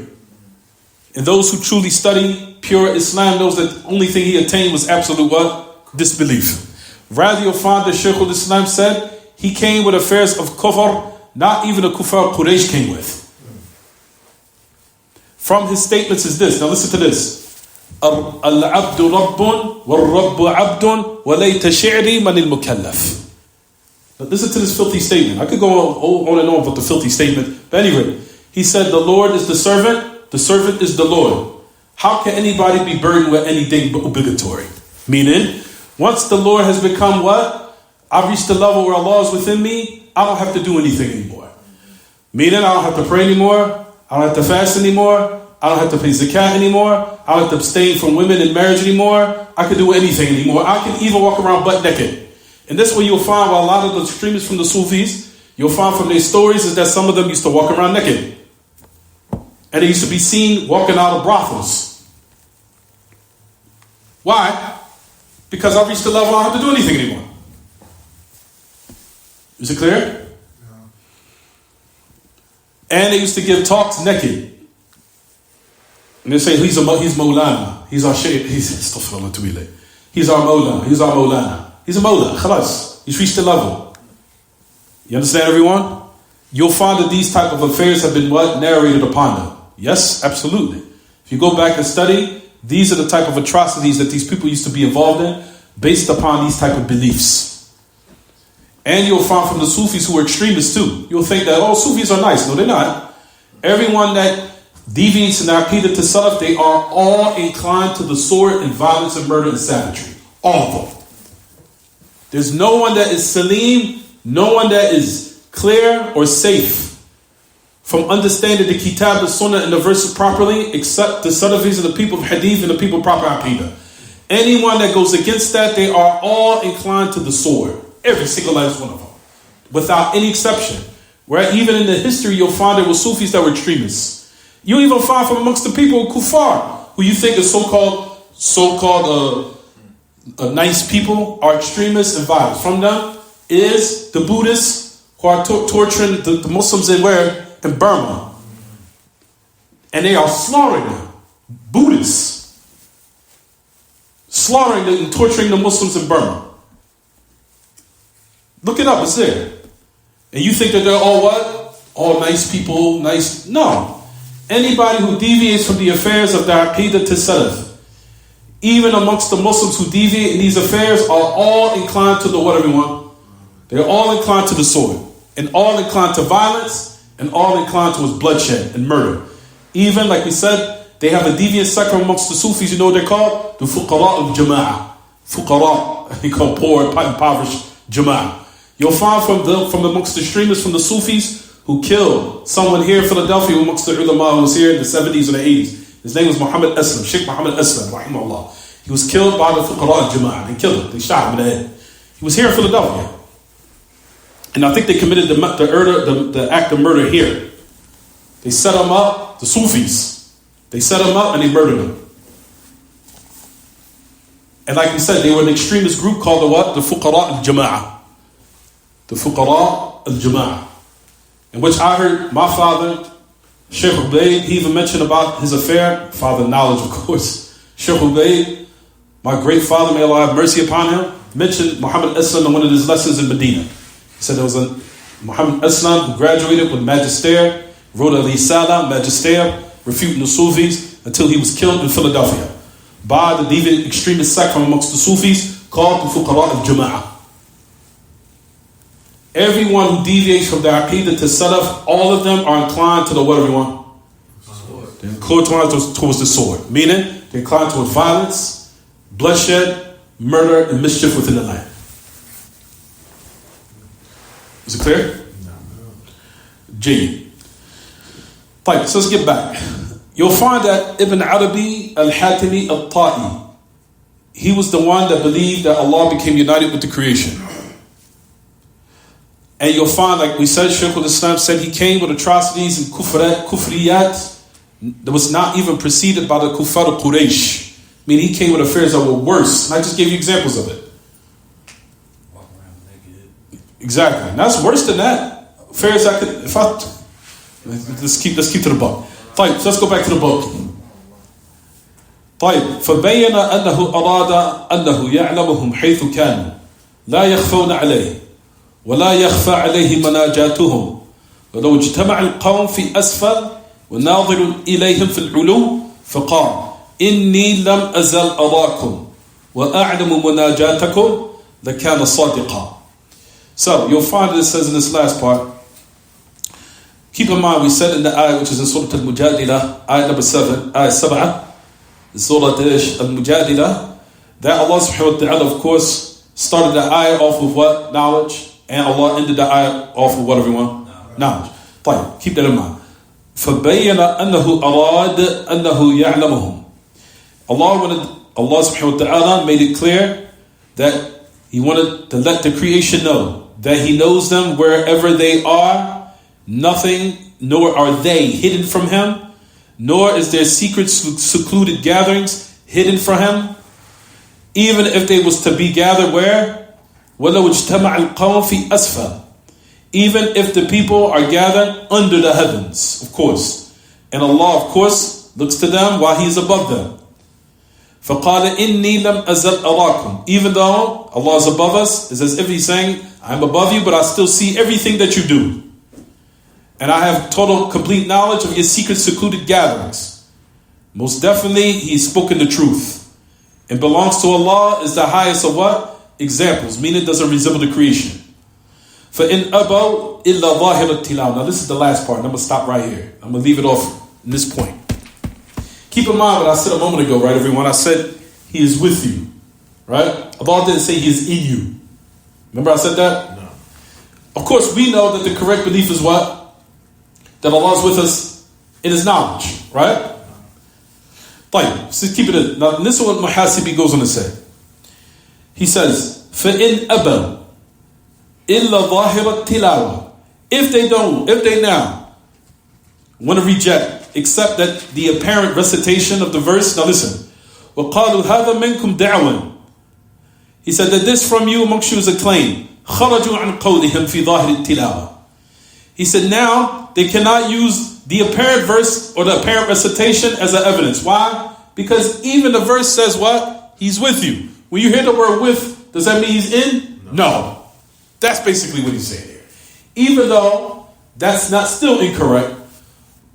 And those who truly study pure Islam knows that the only thing he attained was absolute what? Disbelief. Rather, you'll find that Shaykh al-Islam said he came with affairs of kufr, not even the kuffar Quraysh came with. From his statements is this. Now listen to this. Al-abdu rabbun wal-rabbu abdun wa layta shi'ri man al-mukallaf. Listen to this filthy statement. I could go on and on about the filthy statement. But anyway, he said the Lord is the servant is the Lord. How can anybody be burdened with anything but obligatory? Meaning, once the Lord has become what? I've reached the level where Allah is within me, I don't have to do anything anymore. Meaning, I don't have to pray anymore. I don't have to fast anymore. I don't have to pay zakat anymore. I don't have to abstain from women in marriage anymore. I can do anything anymore. I can even walk around butt naked. And that's where you'll find a lot of the extremists from the Sufis, you'll find from their stories is that some of them used to walk around naked. And they used to be seen walking out of brothels. Why? Because I've reached the level I don't have to do anything anymore. Is it clear? Yeah. And they used to give talks naked. And they say, he's Maulana. He's our Shaykh. He's our Maulana. He's our Maulana. He's a Mawla. Khalas. He's reached the level. You understand, everyone? You'll find that these type of affairs have been what? Narrated upon them. Yes, absolutely. If you go back and study, these are the type of atrocities that these people used to be involved in based upon these type of beliefs. And you'll find from the Sufis who are extremists too. You'll think that, oh, Sufis are nice. No, they're not. Everyone that deviates in their aqidah to salaf, they are all inclined to the sword and violence and murder and savagery. All of them. There's no one that is salim, no one that is clear or safe from understanding the kitab, the sunnah, and the verses properly, except the salafis and the people of hadith and the people of proper aqidah. Anyone that goes against that, they are all inclined to the sword. Every single last one of them. Without any exception. Where even in the history, you'll find there were Sufis that were extremists. You even find from amongst the people, kuffar, who you think is so-called nice people, are extremists and violent. From them is the Buddhists who are torturing the Muslims in where? In Burma. And they are slaughtering them. Buddhists. Slaughtering them and torturing the Muslims in Burma. Look it up, it's there. And you think that they're all what? All nice people, nice. No. Anybody who deviates from the affairs of their aqidah to salaf, even amongst the Muslims who deviate in these affairs, are all inclined to the what, everyone? They're all inclined to the sword, and all inclined to violence, and all inclined towards bloodshed and murder. Even, like we said, they have a deviant sector amongst the Sufis. You know what they're called? The fuqara of jama'ah. Fuqara, they call poor, impoverished jama'ah. You'll find from amongst the extremists from the Sufis who killed someone here in Philadelphia amongst the ulama who was here in the 70s or the 80s. His name was Muhammad Aslam, Sheikh Muhammad Aslam, rahimahullah. He was killed by the fuqara al-jama'ah. They killed him. They shot him in the head. He was here in Philadelphia. And I think they committed the act of murder here. They set him up, the Sufis. They set him up and they murdered him. And like we said, they were an extremist group called the what? The Fuqara al-Jama'ah. The Fuqara al-Jama'ah. In which I heard my father, Shaykh Ubaid, he even mentioned about his affair. Father knowledge, of course. Shaykh Ubaid, my great father, may Allah have mercy upon him, mentioned Muhammad Islam in one of his lessons in Medina. He said there was a Muhammad Islam who graduated with Magister, wrote a Risala, Magister, refuting the Sufis until he was killed in Philadelphia by the deviant extremist sect from amongst the Sufis called the Fuqara al-Jama'ah. Everyone who deviates from the Aqidah to Salaf, all of them are inclined to the what, everyone? They're inclined towards the sword. Meaning, they're inclined towards violence, bloodshed, murder, and mischief within the land. Is it clear? G. Right, so let's get back. You'll find that Ibn Arabi al-Hatimi al-Ta'i, he was the one that believed that Allah became united with the creation. And you'll find, like we said, Shaykh al-Islam said he came with atrocities and kufriyat that was not even preceded by the kuffar of Quraysh. I mean, he came with affairs that were worse. And I just gave you examples of it. Walk around naked. Exactly. And that's worse than that. Affairs I could, let's keep to the book. Fine, so let's go back to the book. طيب فبين أنه أراد أنه يعلمهم حيث كانوا لا يخفون عليه ولا يخفى عليه مناجاتهم ولو اجتمع القوم في أسفل وناظر إليهم في العلو فقال إني لم أزل أراكم وأعلم مناجاتكم لكان صادقا. So you'll find it says in this last part, keep in mind we said in the ayah which is in Surah Al-Mujadilah, ayah number 7, ayah 7, Surah Al-Mujadilah, that Allah subhanahu wa ta'ala of course started the ayah off with what? Knowledge. And Allah ended the ayah off with what, everyone? Knowledge. طيب, keep that in mind. فَبَيَّنَ أَنَّهُ أَرَادَ أَنَّهُ يَعْلَمُهُم. Allah subhanahu wa ta'ala made it clear that He wanted to let the creation know that He knows them wherever they are. Nothing, nor are they hidden from Him, nor is their secret secluded gatherings hidden from Him. Even if they was to be gathered where? وَلَوْ اجْتَمَعَ الْقَوْمِ فِي أَسْفَلٍ. Even if the people are gathered under the heavens, of course. And Allah, of course, looks to them while He is above them. فَقَالَ إِنِّي لَمْ أَزَلْ أَرَاكُمْ. Even though Allah is above us, it's as if He's saying, I'm above you, but I still see everything that you do. And I have total, complete knowledge of your secret, secluded gatherings. Most definitely, He's spoken the truth. And belongs to Allah is the highest of what? Examples, meaning it doesn't resemble the creation. فَإِنْ أَبَوْا إِلَّا ظَاهِرَ التِّلَاوَةِ. Now this is the last part, and I'm going to stop right here. I'm going to leave it off in this point. Keep in mind what I said a moment ago, right, everyone? I said, He is with you, right? Allah didn't say He is in you. Remember I said that? No. Of course, we know that the correct belief is what? That Allah is with us in His knowledge, right? Fine, so keep it in. Now, this is what Muhasibi goes on to say. He says, فَإِنْ أَبَوْا إِلَّا ظَاهِرَ التِّلَاوَةِ. If they now want to reject, except that the apparent recitation of the verse. Now listen. وَقَالُوا هَذَا مِنْكُمْ دَعْوًا. He said that this from you amongst you is a claim. خَرَجُوا عَنْ قَوْلِهِمْ فِي ظَاهِرِ التِّلَاوَةِ. He said now they cannot use the apparent verse or the apparent recitation as an evidence. Why? Because even the verse says what? He's with you. When you hear the word with, does that mean He's in? No. That's basically what he's saying here. Even though that's not still incorrect,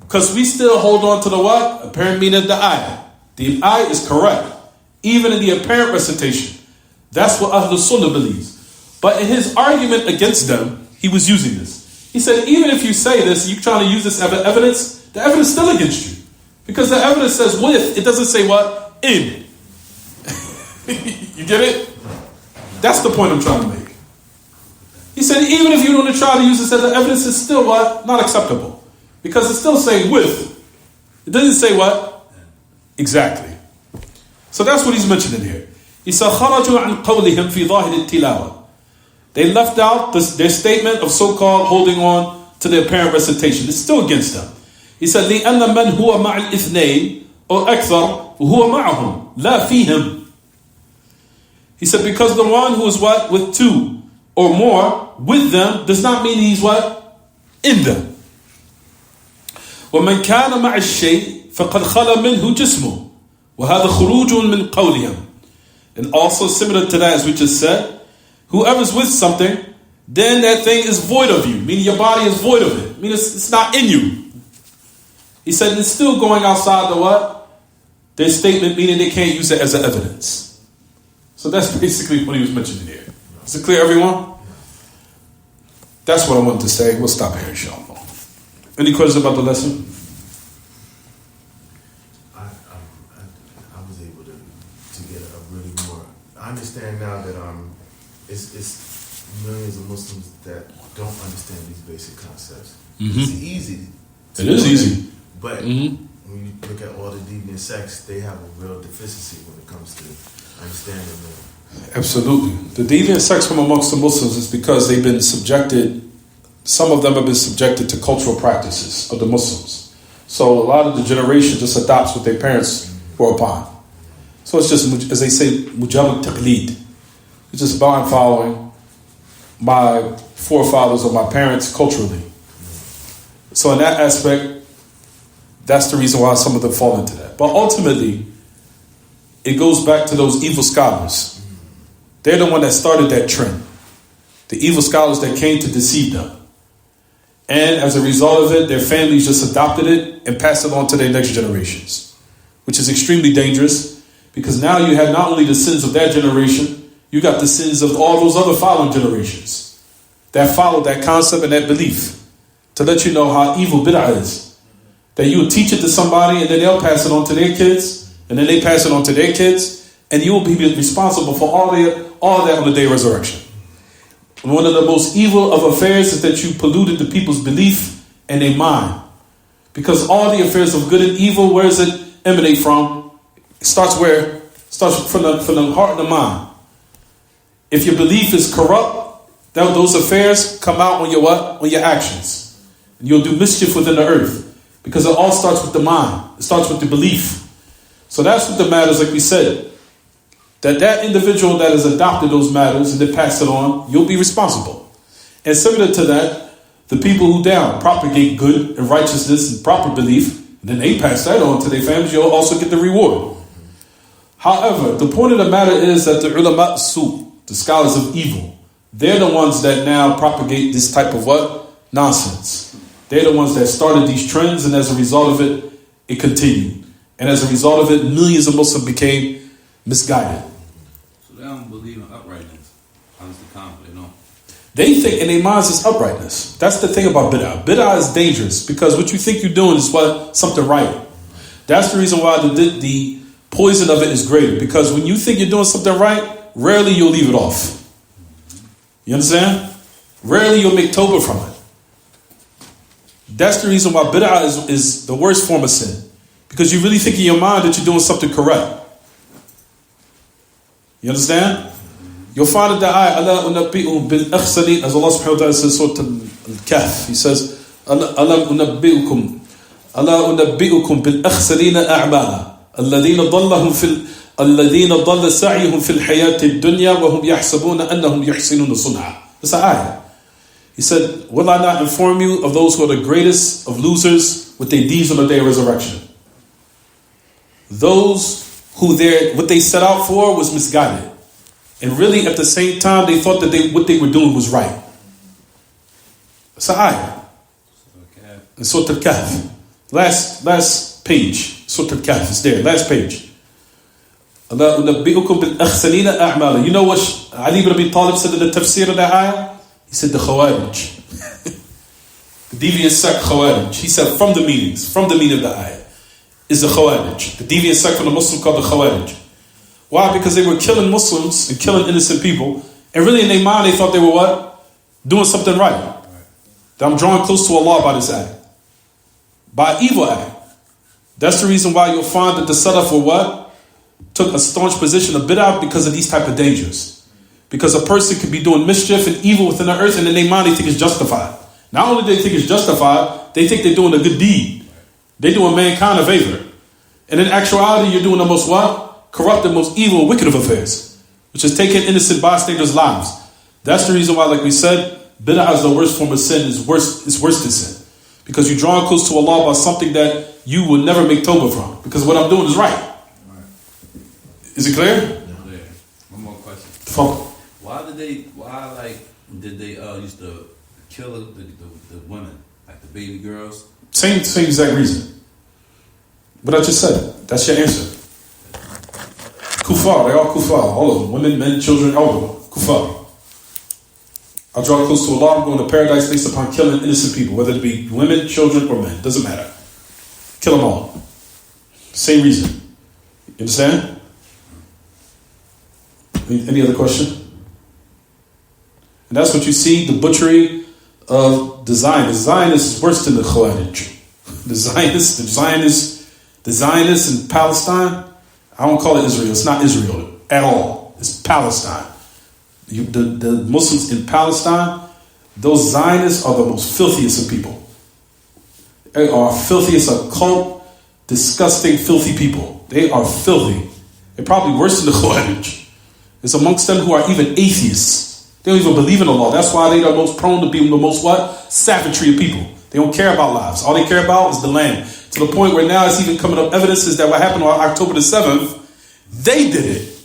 because we still hold on to the what? Apparent meaning of the ayah. The ayah is correct. Even in the apparent recitation. That's what Ahlul Sunnah believes. But in his argument against them, he was using this. He said, even if you say this, you're trying to use this as evidence, the evidence is still against you. Because the evidence says with, it doesn't say what? In. You get it? That's the point I'm trying to make. He said, even if you want to try to use this as evidence, it's still what? Not acceptable. Because it's still saying with. It doesn't say what? Exactly. So that's what he's mentioning here. He said, خَرَجُوا عَنْ قَوْلِهِمْ فِي ظَاهِرِ التِّلَاوَةِ. They left out their statement of so-called holding on to their apparent recitation. It's still against them. He said, لِأَنَّ مَنْ هُوَ مَعَ الْإِثْنَيْنِ أو أكثر هو معهم لا فيهم. He said, because the one who is what? With two or more with them does not mean he's what? In them. وَمَنْ كَانَ مَعَ الشَّيْء فَقَدْ خَلَى مِنْهُ جِسْمُهُ وَهَذَا خُرُوجٌ مِنْ قَوْلِهِمْ. And also similar to that, as we just said, whoever's with something, then that thing is void of you, meaning your body is void of it, meaning it's not in you. He said it's still going outside the what? Their statement, meaning they can't use it as an evidence. So that's basically what he was mentioning here. Is it clear, everyone? That's what I wanted to say. We'll stop here, inshallah. Any questions about the lesson? I was able to get a really more. I understand now that it's millions of Muslims that don't understand these basic concepts. Mm-hmm. It's easy. It is easy. But when you look at all the deviant sects, they have a real deficiency when it comes to understanding them. Absolutely. The deviant sects from amongst the Muslims is because they've been subjected, some of them have been subjected to cultural practices of the Muslims. So a lot of the generation just adopts what their parents were upon. So it's just, as they say, mujarrad taqleed. It's just by following my forefathers or my parents culturally. So in that aspect, that's the reason why some of them fall into that. But ultimately, it goes back to those evil scholars. They're the one that started that trend. The evil scholars that came to deceive them. And as a result of it, their families just adopted it and passed it on to their next generations. Which is extremely dangerous, because now you have not only the sins of that generation, you got the sins of all those other following generations that followed that concept and that belief, to let you know how evil bid'ah is. That you will teach it to somebody and then they'll pass it on to their kids, and then they pass it on to their kids, and you will be responsible for all that on the day of resurrection. And one of the most evil of affairs is that you polluted the people's belief and their mind. Because all the affairs of good and evil, where does it emanate from? It starts from the heart and the mind. If your belief is corrupt, those affairs come out on your what? On your actions. And you'll do mischief within the earth. Because it all starts with the mind. It starts with the belief. So that's what the matters, like we said. That individual that has adopted those matters and they pass it on, you'll be responsible. And similar to that, the people who propagate good and righteousness and proper belief, and then they pass that on to their families, you'll also get the reward. However, the point of the matter is that the ulama su, the scholars of evil, they're the ones that now propagate this type of what? Nonsense. They're the ones that started these trends, and as a result of it, it continued. And as a result of it, millions of Muslims became misguided. So they don't believe in uprightness. How's the conflict? No. They think in their minds it's uprightness. That's the thing about bid'ah. Bid'ah is dangerous because what you think you're doing is something right. That's the reason why the poison of it is greater. Because when you think you're doing something right, rarely you'll leave it off. You understand? Rarely you'll make tawbah from it. That's the reason why bid'ah is the worst form of sin. Because you really think in your mind that you're doing something correct. You understand? You'll find that the ayah, أَلَا أُنَبِّئُهُمْ بِالْأَخْسَرِينَ, as Allah subhanahu wa ta'ala says, Surah Al-Kahf, He says, أَلَا أُنَبِّئُكُمْ بِالْأَخْسَرِينَ أَعْمَالًا الَّذِينَ ضَلَّ سَعْيُهُمْ فِي الْحَيَاةِ الدُّنْيَا وَهُمْ يَحْسَبُونَ أَنَّهُمْ يُحْسِنُونَ صُنْعًا. That's an ayah. He said, will I not inform you of those who are the greatest of losers with their deeds on the day of resurrection? Those who what they set out for was misguided. And really at the same time they thought that what they were doing was right. It's an ayah. In Surah Al-Kahf. Last page. Surah Al-Kahf is there. Last page. You know what Ali ibn Abi Talib said in the tafsir of that ayah? He said the Khawarij. The deviant sect Khawarij. He said from the meaning of the ayah is the Khawarij. The deviant sect from the Muslim called the Khawarij. Why? Because they were killing Muslims and killing innocent people. And really in their mind they thought they were what? Doing something right. That I'm drawing close to Allah by this act. By evil act. That's the reason why you'll find that the Salaf were what? Took a staunch position of bid'ah because of these type of dangers. Because a person could be doing mischief and evil within the earth, and in their mind they think it's justified. Not only do they think it's justified, they think they're doing a good deed. They're doing mankind a favor. And in actuality, you're doing the most what? Corrupt and most evil, wicked of affairs, which is taking innocent bystanders' lives. That's the reason why, like we said, bid'ah is the worst form of sin. It's worse than sin. Because you're drawing close to Allah by something that you will never make tawbah from. Because what I'm doing is right. Is it clear? Yeah. One more question. Why did they used to kill the women, like the baby girls? Same exact reason. But I just said, that's your answer. Kufar, they're all kufar. All of them. Women, men, children, all of them. Kufar. I draw close to Allah, I'm going to paradise based upon killing innocent people, whether it be women, children, or men. Doesn't matter. Kill them all. Same reason. You understand? Any other question? And that's what you see, the butchery of the Zionists. The Zionists is worse than the Khawarij. The Zionists in Palestine, I don't call it Israel. It's not Israel at all. It's Palestine. The Muslims in Palestine, those Zionists are the most filthiest of people. They are filthiest, occult, disgusting, filthy people. They are filthy. They're probably worse than the Khawarij. It's amongst them who are even atheists. They don't even believe in Allah. That's why they are most prone to be the most what? Savagery of people. They don't care about lives. All they care about is the land. To the point where now it's even coming up evidences that what happened on October the 7th, they did it.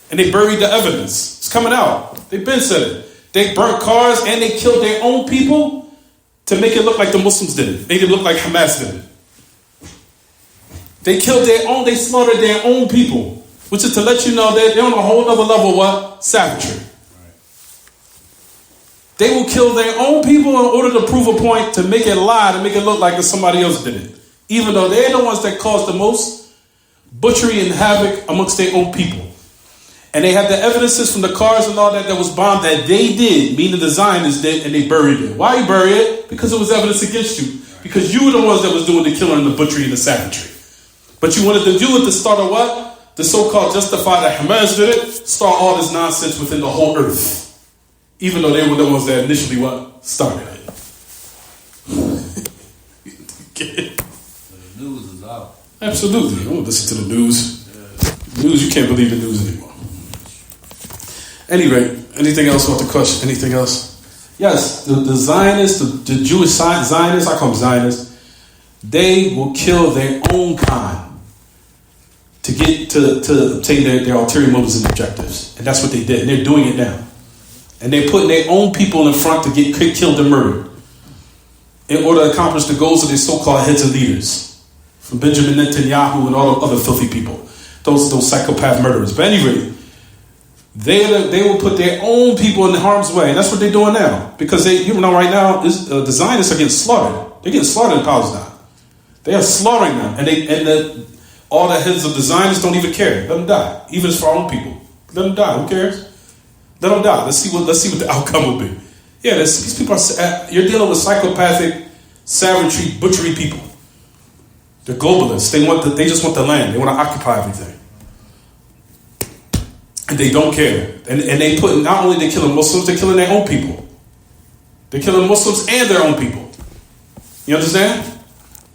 And they buried the evidence. It's coming out. They've been said it. They burnt cars and they killed their own people to make it look like the Muslims did it. Make it look like Hamas did it. They killed their own, they slaughtered their own people. Which is to let you know that they're on a whole other level of what? Savagery. Right. They will kill their own people in order to prove a point, to make it lie, to make it look like somebody else did it. Even though they're the ones that caused the most butchery and havoc amongst their own people. And they have the evidences from the cars and all that was bombed that they did, meaning the Zionists did, and they buried it. Why you bury it? Because it was evidence against you. Because you were the ones that was doing the killing and the butchery and the savagery. But you wanted to do it to start a what? The so-called justify that Hamas did it, start all this nonsense within the whole earth. Even though they were the ones that initially what? Started it. The news is out. Absolutely. Don't listen to the news. The news, you can't believe the news anymore. Anyway, anything else about the question? Anything else? Yes, the Zionists, the Jewish Zionists, I call them Zionists, they will kill their own kind to get to obtain their ulterior motives and objectives. And that's what they did. And they're doing it now. And they're putting their own people in front to get killed and murdered in order to accomplish the goals of their so-called heads and leaders. From Benjamin Netanyahu and all the other filthy people. Those psychopath murderers. But anyway, they will put their own people in harm's way. And that's what they're doing now. Because right now, the Zionists are getting slaughtered. They're getting slaughtered in Palestine. They are slaughtering them. And all the heads of the Zionists don't even care. Let them die. Even if it's for our own people. Let them die. Who cares? Let them die. Let's see what the outcome will be. Yeah, these people you're dealing with psychopathic, savagery, butchery people. They're globalists. They just want the land. They want to occupy everything. And they don't care. And they put, not only they're killing Muslims, they're killing their own people. They're killing Muslims and their own people. You understand?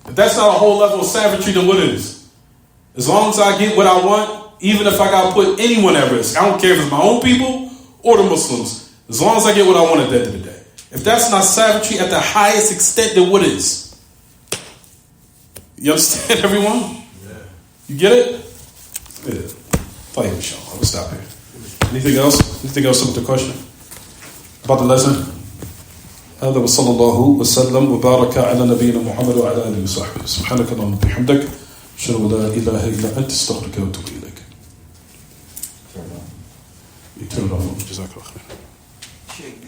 If that's not a whole level of savagery, then what is? As long as I get what I want, even if I got to put anyone at risk, I don't care if it's my own people or the Muslims. As long as I get what I want at the end of the day. If that's not savagery at the highest extent, then what is? You understand, everyone? Yeah. You get it? Yeah. Thank you, Sean. I'll stop here. Anything else? Anything else with the question? About the lesson? هذا وصلى الله وسلم وبارك على نبينا محمد وعلى آله وصحبه سبحانك اللهم وبحمدك أشهد أن لا إله إلا أنت أستغفرك وأتوب إليك. You turn it off. جزاك الله خير. Shaykh,